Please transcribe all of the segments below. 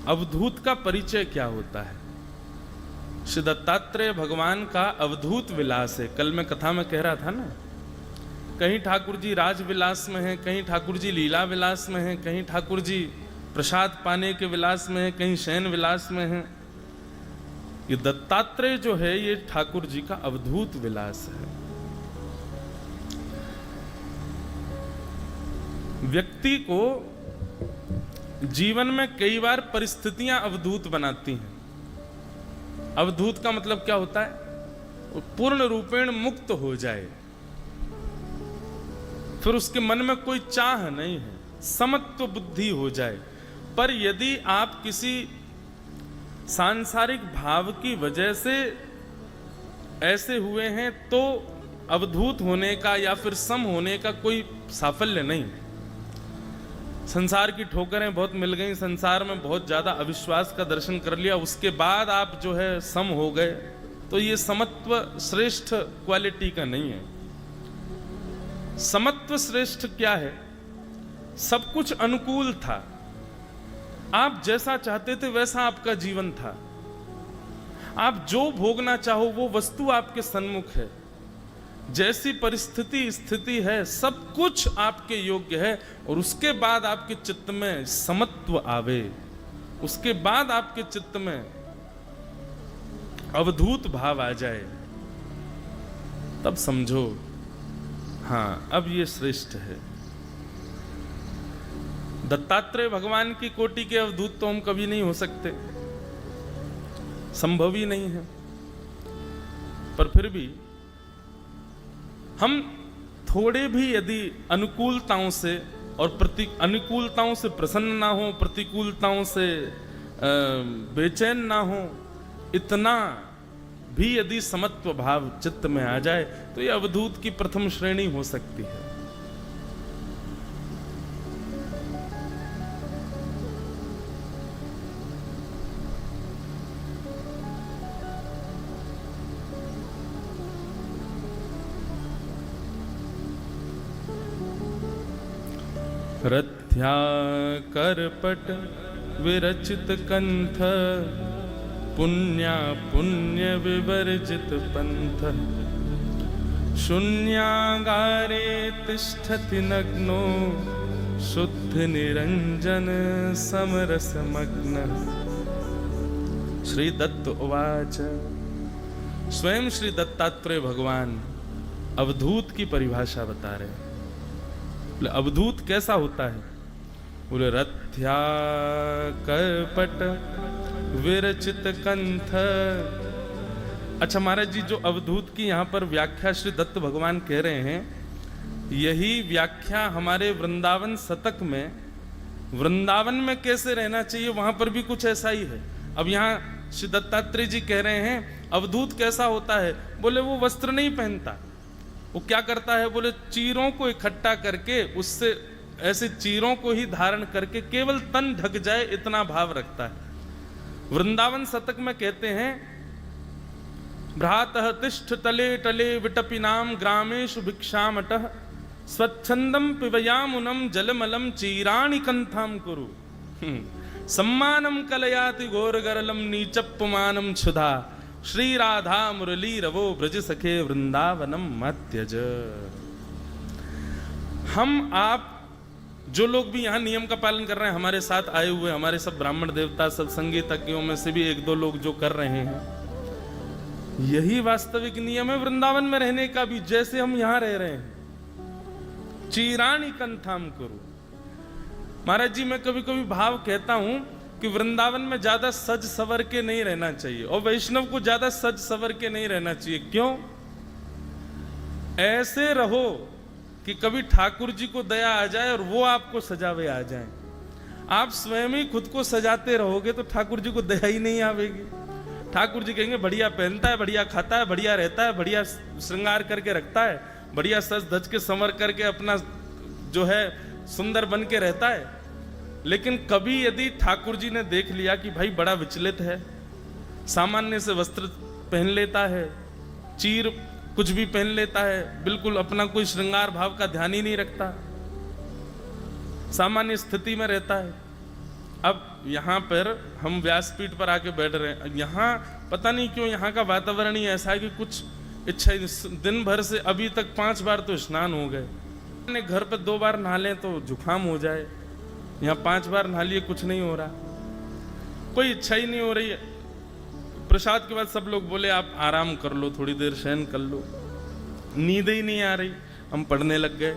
अवधूत का परिचय क्या होता है? श्री दत्तात्रेय भगवान का अवधूत विलास है। कल मैं कथा में कह रहा था ना, कहीं ठाकुर जी राज विलास में हैं, कहीं ठाकुर जी लीला विलास में हैं, कहीं ठाकुर जी प्रसाद पाने के विलास में हैं, कहीं शयन विलास में हैं। ये दत्तात्रेय जो है ये ठाकुर जी का अवधूत विलास है। व्यक्ति को जीवन में कई बार परिस्थितियां अवधूत बनाती हैं। अवधूत का मतलब क्या होता है? वो पूर्ण रूपेण मुक्त हो जाए, फिर उसके मन में कोई चाह नहीं है, समत्व बुद्धि हो जाए। पर यदि आप किसी सांसारिक भाव की वजह से ऐसे हुए हैं तो अवधूत होने का या फिर सम होने का कोई साफल्य नहीं। संसार की ठोकरें बहुत मिल गई, संसार में बहुत ज्यादा अविश्वास का दर्शन कर लिया, उसके बाद आप जो है सम हो गए, तो ये समत्व श्रेष्ठ क्वालिटी का नहीं है। समत्व श्रेष्ठ क्या है? सब कुछ अनुकूल था, आप जैसा चाहते थे वैसा आपका जीवन था, आप जो भोगना चाहो वो वस्तु आपके सन्मुख है, जैसी परिस्थिति स्थिति है सब कुछ आपके योग्य है। और उसके बाद आपके चित्त में समत्व आवे, उसके बाद आपके चित्त में अवधूत भाव आ जाए, तब समझो हाँ अब ये श्रेष्ठ है। दत्तात्रेय भगवान की कोटि के अवधूत तो हम कभी नहीं हो सकते, संभव ही नहीं है। पर फिर भी हम थोड़े भी यदि अनुकूलताओं से और अनुकूलताओं से प्रसन्न ना हो, प्रतिकूलताओं से बेचैन ना हो, इतना भी यदि समत्व भाव चित्त में आ जाए तो ये अवधूत की प्रथम श्रेणी हो सकती है। रथ्या करपट विरचित कंथ, पुण्या पुण्य विवर्जित पंथ, शून्यागारे तिष्ठति नग्नो, शुद्ध निरंजन समरसमग्न। श्री दत्त उवाच। स्वयं श्री दत्तात्रेय भगवान अवधूत की परिभाषा बता रहे हैं। अवधूत कैसा होता है? बोले रथ्या करपट विरचित कंथ। अच्छा महाराज जी, जो अवधूत की यहाँ पर व्याख्या श्री दत्त भगवान कह रहे हैं, यही व्याख्या हमारे वृंदावन शतक में, वृंदावन में कैसे रहना चाहिए वहां पर भी कुछ ऐसा ही है। अब यहाँ श्री दत्तात्रेय जी कह रहे हैं अवधूत कैसा होता है? बोले वो वस्त्र नहीं पहनता, वो क्या करता है? बोले चीरों को इकट्ठा करके उससे ऐसे चीरों को ही धारण करके केवल तन ढक जाए इतना भाव रखता है। वृंदावन शतक में कहते हैं भ्रातः तिष्ठ तले टले विटपिनाम ग्रामेषु भिक्षामटः, स्वच्छंदम पिबयामुनम जलमलम चीराणि कंथाम कुरु, सम्मानम कलयाति घोरगरलम नीचप्पमानम क्षुधा, श्री राधा मुरली रवो ब्रज सखे वृंदावनम मत्यज। हम आप जो लोग भी यहाँ नियम का पालन कर रहे हैं, हमारे साथ आए हुए हमारे सब ब्राह्मण देवता सत्संगी तज्ञों में से भी एक दो लोग जो कर रहे हैं, यही वास्तविक नियम है वृंदावन में रहने का भी, जैसे हम यहाँ रह रहे हैं। चीराणी कंथाम करो। महाराज जी, मैं कभी कभी भाव कहता हूं कि वृंदावन में ज्यादा सज सवर के नहीं रहना चाहिए और वैष्णव को ज्यादा सज सवर के नहीं रहना चाहिए। क्यों? ऐसे रहो कि कभी ठाकुर जी को दया आ जाए और वो आपको सजावे आ जाए। आप स्वयं ही खुद को सजाते रहोगे तो ठाकुर जी को दया ही नहीं आवेगी। ठाकुर जी कहेंगे बढ़िया पहनता है, बढ़िया खाता है, बढ़िया रहता है, बढ़िया श्रृंगार करके रखता है, बढ़िया सज धज के संवर करके अपना जो है सुंदर बन के रहता है। लेकिन कभी यदि ठाकुर जी ने देख लिया कि भाई बड़ा विचलित है, सामान्य से वस्त्र पहन लेता है, चीर कुछ भी पहन लेता है, बिल्कुल अपना कोई श्रृंगार भाव का ध्यान ही नहीं रखता, सामान्य स्थिति में रहता है, अब यहाँ पर हम व्यासपीठ पर आके बैठ रहे हैं, यहाँ पता नहीं क्यों यहाँ का वातावरण ही ऐसा है कि कुछ इच्छा दिन भर से अभी तक 5 बार तो स्नान हो गए। घर पर 2 बार नहा लें तो जुकाम हो जाए, यहाँ 5 बार नहा लिए कुछ नहीं हो रहा, कोई इच्छा ही नहीं हो रही है। प्रसाद के बाद सब लोग बोले आप आराम कर लो, थोड़ी देर शयन कर लो, नींद ही नहीं आ रही। हम पढ़ने लग गए,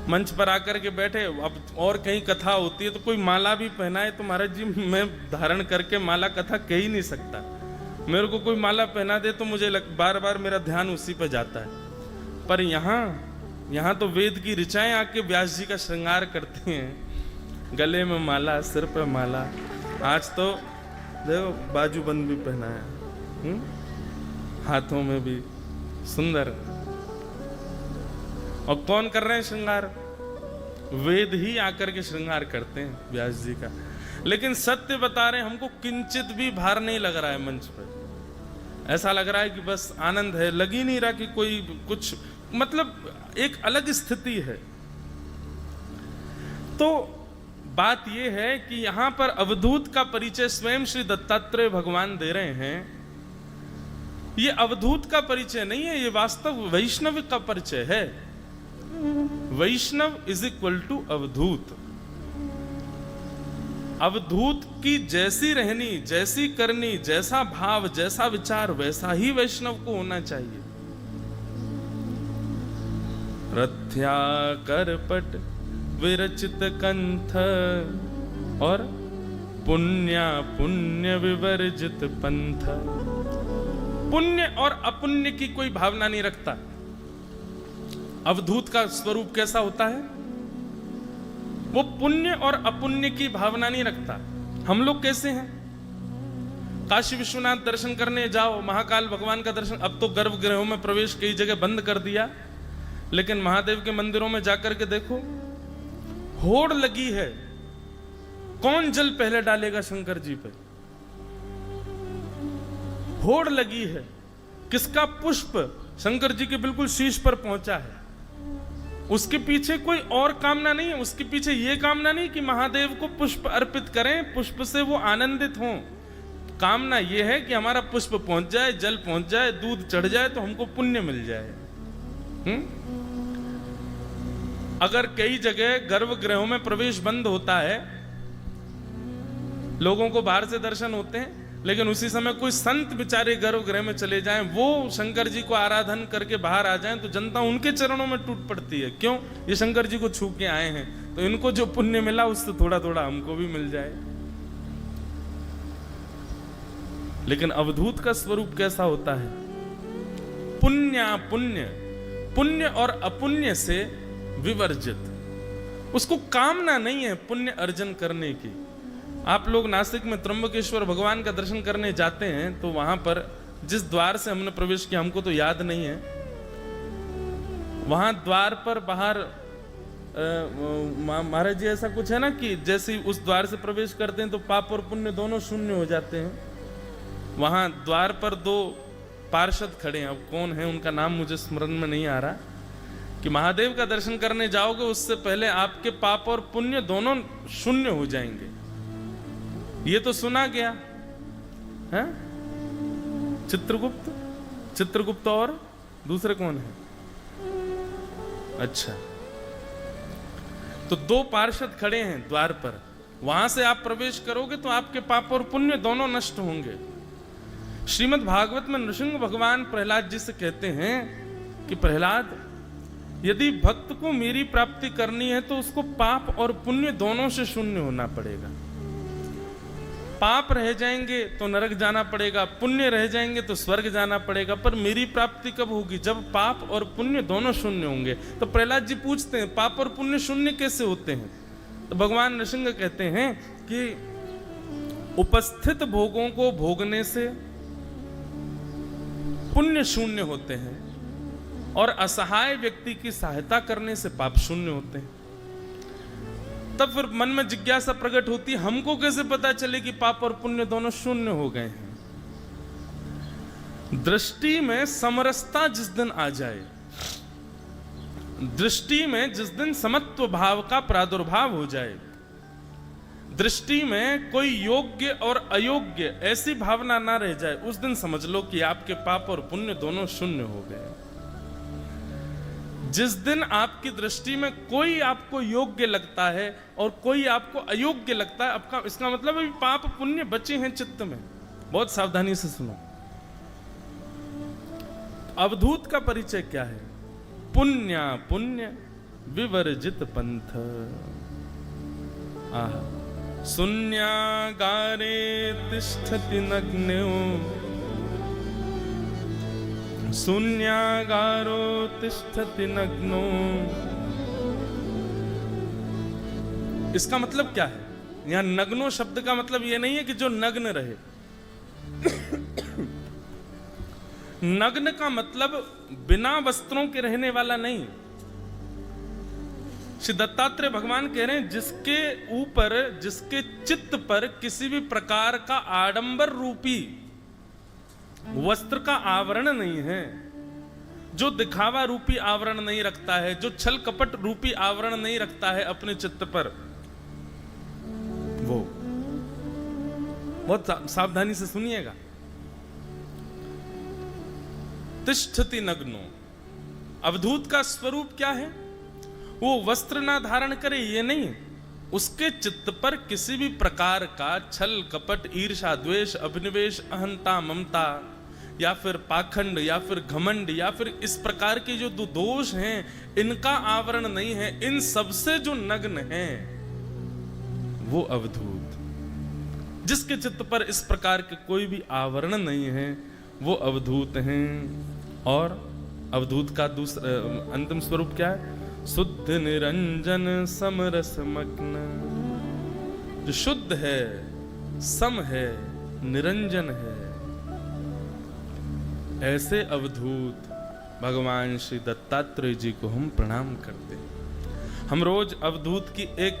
मंच पर आकर के बैठे। अब और कहीं कथा होती है तो कोई माला भी पहनाए तो महाराज जी मैं धारण करके माला कथा कह ही नहीं सकता। मेरे को कोई माला पहना दे तो मुझे बार बार मेरा ध्यान उसी पर जाता है। पर यहाँ तो वेद की ऋचाएं आके व्यास जी का श्रृंगार करती हैं, गले में माला, सिर पे माला, आज तो देखो बाजूबंद भी पहनाया, हाथों में भी सुंदर। और कौन कर रहे हैं श्रृंगार? वेद ही आकर के श्रृंगार करते हैं व्यास जी का। लेकिन सत्य बता रहे हैं, हमको किंचित भी भार नहीं लग रहा है मंच पर। ऐसा लग रहा है कि बस आनंद है, लग ही नहीं रहा कि कोई कुछ, मतलब एक अलग स्थिति है। तो बात यह है कि यहां पर अवधूत का परिचय स्वयं श्री दत्तात्रेय भगवान दे रहे हैं। ये अवधूत का परिचय नहीं है, ये वास्तव वैष्णव का परिचय है। वैष्णव इज इक्वल टू अवधूत। अवधूत की जैसी रहनी, जैसी करनी, जैसा भाव, जैसा विचार, वैसा ही वैष्णव को होना चाहिए। रथ्या करपट विरचित कंथ और पुण्या पुण्य विवर्जित पंथ। पुण्य और अपुण्य की कोई भावना नहीं रखता। अवधूत का स्वरूप कैसा होता है? वो पुण्य और अपुण्य की भावना नहीं रखता। हम लोग कैसे हैं? काशी विश्वनाथ दर्शन करने जाओ, महाकाल भगवान का दर्शन, अब तो गर्भगृहों में प्रवेश कई जगह बंद कर दिया, लेकिन महादेव के मंदिरों में जाकर के देखो, होड़ लगी है। कौन जल पहले डालेगा शंकर जी पे? होड़ लगी है। किसका पुष्प शंकर जी के बिल्कुल शीश पर पहुंचा है। उसके पीछे कोई और कामना नहीं है। उसके पीछे यह कामना नहीं कि महादेव को पुष्प अर्पित करें, पुष्प से वो आनंदित हों। कामना यह है कि हमारा पुष्प पहुंच जाए, जल पहुंच जाए, दूध चढ़ जाए तो हमको पुण्य मिल जाए। अगर कई जगह गर्भगृहों में प्रवेश बंद होता है, लोगों को बाहर से दर्शन होते हैं, लेकिन उसी समय कोई संत बेचारे गर्भगृह में चले जाएं, वो शंकर जी को आराधन करके बाहर आ जाएं, तो जनता उनके चरणों में टूट पड़ती है। क्यों? ये शंकर जी को छू के आए हैं, तो इनको जो पुण्य मिला उससे थोड़ा थोड़ा हमको भी मिल जाए। लेकिन अवधूत का स्वरूप कैसा होता है? पुण्य पुण्य, पुण्य और अपुण्य से विवर्जित। उसको कामना नहीं है पुण्य अर्जन करने की। आप लोग नासिक में त्र्यंबकेश्वर भगवान का दर्शन करने जाते हैं तो वहां पर जिस द्वार से हमने प्रवेश किया, हमको तो याद नहीं है, वहां द्वार पर बाहर महाराज जी ऐसा कुछ है ना कि जैसे उस द्वार से प्रवेश करते हैं तो पाप और पुण्य दोनों शून्य हो जाते हैं। वहां द्वार पर 2 पार्षद खड़े हैं, अब कौन है उनका नाम मुझे स्मरण में नहीं आ रहा, कि महादेव का दर्शन करने जाओगे उससे पहले आपके पाप और पुण्य दोनों शून्य हो जाएंगे। ये तो सुना गया है। चित्रगुप्त और दूसरे कौन है? अच्छा, तो 2 पार्षद खड़े हैं द्वार पर, वहां से आप प्रवेश करोगे तो आपके पाप और पुण्य दोनों नष्ट होंगे। श्रीमद् भागवत में नृसिंह भगवान प्रहलाद जी से कहते हैं कि प्रहलाद, यदि भक्त को मेरी प्राप्ति करनी है तो उसको पाप और पुण्य दोनों से शून्य होना पड़ेगा। पाप रह जाएंगे तो नरक जाना पड़ेगा, पुण्य रह जाएंगे तो स्वर्ग जाना पड़ेगा, पर मेरी प्राप्ति कब होगी? जब पाप और पुण्य दोनों शून्य होंगे। तो प्रहलाद जी पूछते हैं पाप और पुण्य शून्य कैसे होते हैं? तो भगवान नृसिंह कहते हैं कि उपस्थित भोगों को भोगने से पुण्य शून्य होते हैं और असहाय व्यक्ति की सहायता करने से पाप शून्य होते हैं। तब फिर मन में जिज्ञासा प्रकट होती है, हमको कैसे पता चले कि पाप और पुण्य दोनों शून्य हो गए हैं? दृष्टि में समरसता जिस दिन आ जाए, दृष्टि में जिस दिन समत्व भाव का प्रादुर्भाव हो जाए, दृष्टि में कोई योग्य और अयोग्य ऐसी भावना ना रह जाए, उस दिन समझ लो कि आपके पाप और पुण्य दोनों शून्य हो गए। जिस दिन आपकी दृष्टि में कोई आपको योग्य लगता है और कोई आपको अयोग्य लगता है, आपका इसका मतलब अभी पाप पुण्य बचे हैं चित्त में। बहुत सावधानी से सुनो। अवधूत का परिचय क्या है? पुण्य पुण्य विवर्जित पंथ। शून्यागारे तिष्ठति नग्नो, शून्यागारो तिष्ठति नग्नो। इसका मतलब क्या है? यहां नग्नो शब्द का मतलब यह नहीं है कि जो नग्न रहे। नग्न का मतलब बिना वस्त्रों के रहने वाला नहीं। श्री दत्तात्रेय भगवान कह रहे हैं जिसके ऊपर, जिसके चित्त पर किसी भी प्रकार का आडंबर रूपी वस्त्र का आवरण नहीं है, जो दिखावा रूपी आवरण नहीं रखता है, जो छल कपट रूपी आवरण नहीं रखता है अपने चित्त पर, वो बहुत सावधानी से सुनिएगा। तिष्ठति नग्नो, अवधूत का स्वरूप क्या है? वो वस्त्र ना धारण करे ये नहीं, उसके चित्त पर किसी भी प्रकार का छल कपट, ईर्षा, द्वेष, अभिनिवेश, अहंता, ममता या फिर पाखंड या फिर घमंड या फिर इस प्रकार के जो दोष हैं, इनका आवरण नहीं है। इन सबसे जो नग्न है वो अवधूत। जिसके चित्त पर इस प्रकार के कोई भी आवरण नहीं है वो अवधूत हैं। और अवधूत का दूसरा अंतिम स्वरूप क्या है? शुद्ध निरंजन समरस मग्न। जो शुद्ध है, सम है, निरंजन है, ऐसे अवधूत भगवान श्री दत्तात्रेय जी को हम प्रणाम करते हैं। हम रोज अवधूत की एक